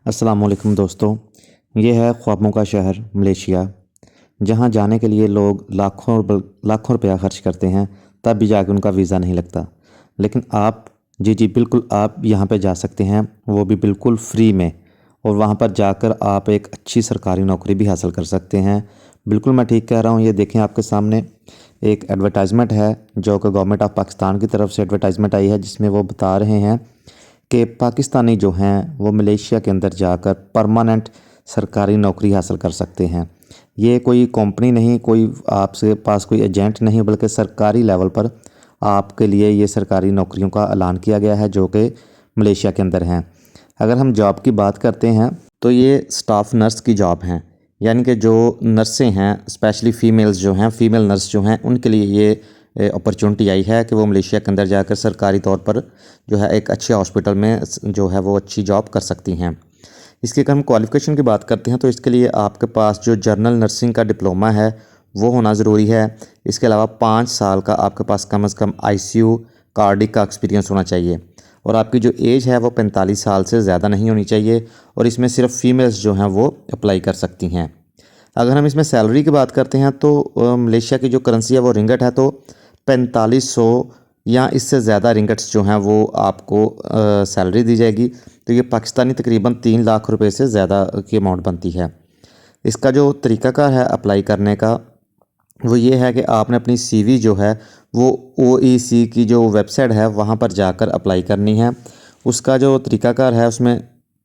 अस्सलाम वालेकुम दोस्तों, ये है ख्वाबों का शहर मलेशिया, जहाँ जाने के लिए लोग लाखों रुपया खर्च करते हैं, तब भी जाके उनका वीज़ा नहीं लगता। लेकिन आप जी बिल्कुल आप यहाँ पे जा सकते हैं, वो भी बिल्कुल फ्री में, और वहाँ पर जाकर आप एक अच्छी सरकारी नौकरी भी हासिल कर सकते हैं। बिल्कुल मैं ठीक कह रहा हूँ। ये देखें आपके सामने एक एडवर्टाइजमेंट है जो कि गवर्नमेंट ऑफ पाकिस्तान की तरफ से एडवर्टाइजमेंट आई है, जिसमें वो बता रहे हैं कि पाकिस्तानी जो हैं वो मलेशिया के अंदर जाकर परमानेंट सरकारी नौकरी हासिल कर सकते हैं। ये कोई कंपनी नहीं, कोई आपसे पास कोई एजेंट नहीं, बल्कि सरकारी लेवल पर आपके लिए ये सरकारी नौकरियों का ऐलान किया गया है जो कि मलेशिया के अंदर हैं। अगर हम जॉब की बात करते हैं तो ये स्टाफ नर्स की जॉब हैं, यानी कि जो नर्सें हैं, स्पेशली फ़ीमेल्स जो हैं, फ़ीमेल नर्स जो हैं, उनके लिए ये अपॉर्चुनिटी आई है कि वो मलेशिया के अंदर जाकर सरकारी तौर पर जो है एक अच्छे हॉस्पिटल में जो है वो अच्छी जॉब कर सकती हैं। इसकी अगर हम क्वालिफ़िकेशन की बात करते हैं तो इसके लिए आपके पास जो जनरल नर्सिंग का डिप्लोमा है वो होना ज़रूरी है। इसके अलावा 5 साल का आपके पास कम से कम आईसीयू कार्डिक का एक्सपीरियंस होना चाहिए, और आपकी जो एज है वो 45 साल से ज़्यादा नहीं होनी चाहिए, और इसमें सिर्फ फ़ीमेल्स जो हैं वो अप्लाई कर सकती हैं। अगर हम इसमें सैलरी की बात करते हैं तो मलेशिया की जो करेंसी है वो रिंगट है, तो 4500 या इससे ज़्यादा रिंगट्स जो हैं वो आपको सैलरी दी जाएगी। तो ये पाकिस्तानी तकरीबन 3 लाख रुपए से ज़्यादा की अमाउंट बनती है। इसका जो तरीक़ाकार है अप्लाई करने का वो ये है कि आपने अपनी सीवी जो है वो ओईसी की जो वेबसाइट है वहाँ पर जाकर अप्लाई करनी है। उसका जो तरीक़ाकार है उसमें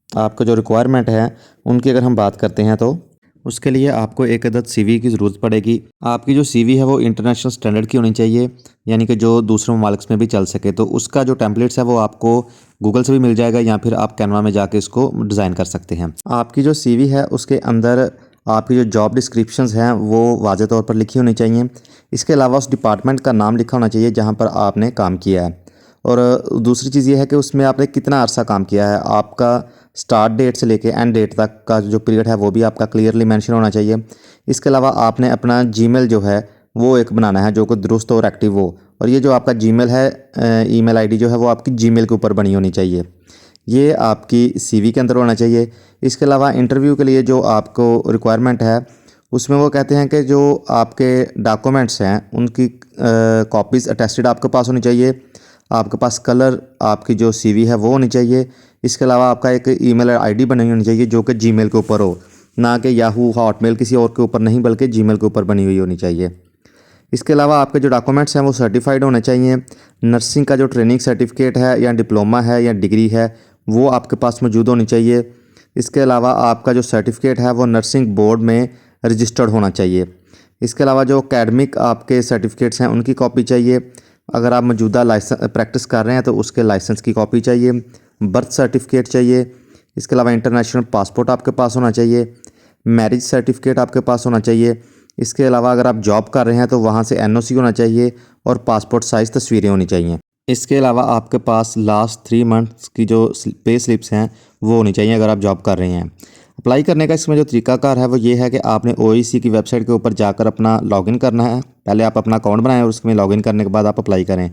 आपका जो रिक्वायरमेंट है उनकी अगर हम बात करते हैं तो उसके लिए आपको एक अदद सीवी की ज़रूरत पड़ेगी। आपकी जो सीवी है वो इंटरनेशनल स्टैंडर्ड की होनी चाहिए, यानी कि जो दूसरे ममालिक में भी चल सके। तो उसका जो टेम्पलेट्स है वो आपको गूगल से भी मिल जाएगा, या फिर आप कैनवा में जाके इसको डिज़ाइन कर सकते हैं। आपकी जो सीवी है उसके अंदर आपकी जो जॉब डिस्क्रिप्शंस हैं वो वाज़ेह तौर पर लिखी होनी चाहिए। इसके अलावा उस डिपार्टमेंट का नाम लिखा होना चाहिए जहाँ पर आपने काम किया है, और दूसरी चीज़ ये है कि उसमें आपने कितना अरसा काम किया है। आपका स्टार्ट डेट से लेके एंड डेट तक का जो पीरियड है वो भी आपका क्लियरली मेंशन होना चाहिए। इसके अलावा आपने अपना जीमेल जो है वो एक बनाना है जो कि दुरुस्त और एक्टिव हो, और ये जो आपका जीमेल है ईमेल आईडी जो है वो आपकी जीमेल के ऊपर बनी होनी चाहिए। ये आपकी सीवी के अंदर होना चाहिए। इसके अलावा इंटरव्यू के लिए जो आपको रिक्वायरमेंट है उसमें वो कहते हैं कि जो आपके डॉक्यूमेंट्स हैं उनकी कॉपीज़ अटेस्टेड आपके पास होनी चाहिए। आपके पास कलर आपकी जो सीवी है वो होनी चाहिए। इसके अलावा आपका एक ईमेल आईडी बनी होनी चाहिए जो कि जीमेल के ऊपर हो, ना कि याहू हॉटमेल किसी और के ऊपर नहीं, बल्कि जीमेल के ऊपर बनी हुई होनी चाहिए। इसके अलावा आपके जो डॉक्यूमेंट्स हैं वो सर्टिफाइड होने चाहिए। नर्सिंग का जो ट्रेनिंग सर्टिफिकेट है या डिप्लोमा है या डिग्री है वो आपके पास मौजूद होनी चाहिए। इसके अलावा आपका जो सर्टिफिकेट है वो नर्सिंग बोर्ड में रजिस्टर्ड होना चाहिए। इसके अलावा जो एकेडमिक आपके सर्टिफिकेट्स हैं उनकी कॉपी चाहिए। अगर आप मौजूदा लाइसेंस प्रैक्टिस कर रहे हैं तो उसके लाइसेंस की कॉपी चाहिए। बर्थ सर्टिफिकेट चाहिए। इसके अलावा इंटरनेशनल पासपोर्ट आपके पास होना चाहिए। मैरिज सर्टिफिकेट आपके पास होना चाहिए। इसके अलावा अगर आप जॉब कर रहे हैं तो वहाँ से एनओसी होना चाहिए, और पासपोर्ट साइज़ तस्वीरें होनी चाहिए। इसके अलावा आपके पास लास्ट 3 मंथ्स की जो पे स्लिप्स हैं वो होनी चाहिए अगर आप जॉब कर रहे हैं। अप्लाई करने का इसमें जो तरीकाकार है वो ये है कि आपने ओईसी की वेबसाइट के ऊपर जाकर अपना लॉगिन करना है। पहले आप अपना अकाउंट बनाएं और उसमें लॉगिन करने के बाद आप अप्लाई करें।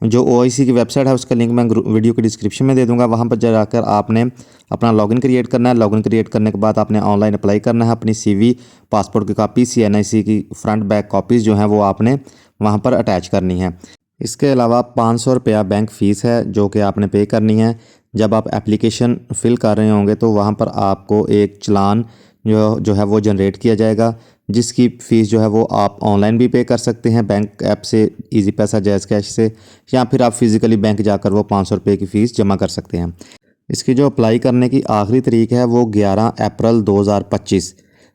जो ओईसी की वेबसाइट है उसका लिंक मैं वीडियो के डिस्क्रिप्शन में दे दूंगा। वहाँ पर जाकर आपने अपना लॉगिन क्रिएट करना है। लॉगिन क्रिएट करने के बाद आपने ऑनलाइन अप्लाई करना है। अपनी सीवी, पासपोर्ट की कॉपी, सीएनआईसी की फ्रंट बैक कॉपीज़ जो हैं वो आपने वहाँ पर अटैच करनी है। इसके अलावा 500 रुपया बैंक फ़ीस है जो कि आपने पे करनी है। जब आप एप्लीकेशन फ़िल कर रहे होंगे तो वहाँ पर आपको एक चालान जो है वो जनरेट किया जाएगा, जिसकी फ़ीस जो है वो आप ऑनलाइन भी पे कर सकते हैं बैंक ऐप से, इजी पैसा, जैज़ कैश से, या फिर आप फिज़िकली बैंक जाकर वो 500 रुपये की फ़ीस जमा कर सकते हैं। इसकी जो अप्लाई करने की आखिरी तारीख है वो 11 अप्रैल 2025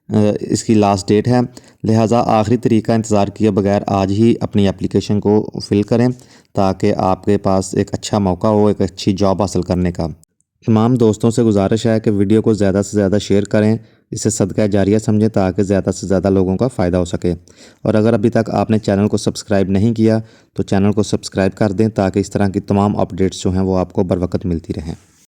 इसकी लास्ट डेट है। लिहाजा आखिरी तारीख का इंतज़ार किए बगैर आज ही अपनी एप्लीकेशन को फ़िल करें ताकि आपके पास एक अच्छा मौका हो एक अच्छी जॉब हासिल करने का। तमाम दोस्तों से गुजारिश है कि वीडियो को ज़्यादा से ज़्यादा शेयर करें, इसे सदका जारिया समझें ताकि ज़्यादा से ज़्यादा लोगों का फ़ायदा हो सके। और अगर अभी तक आपने चैनल को सब्सक्राइब नहीं किया तो चैनल को सब्सक्राइब कर दें ताकि इस तरह की तमाम अपडेट्स जो हैं वो आपको बर वक्त मिलती रहें।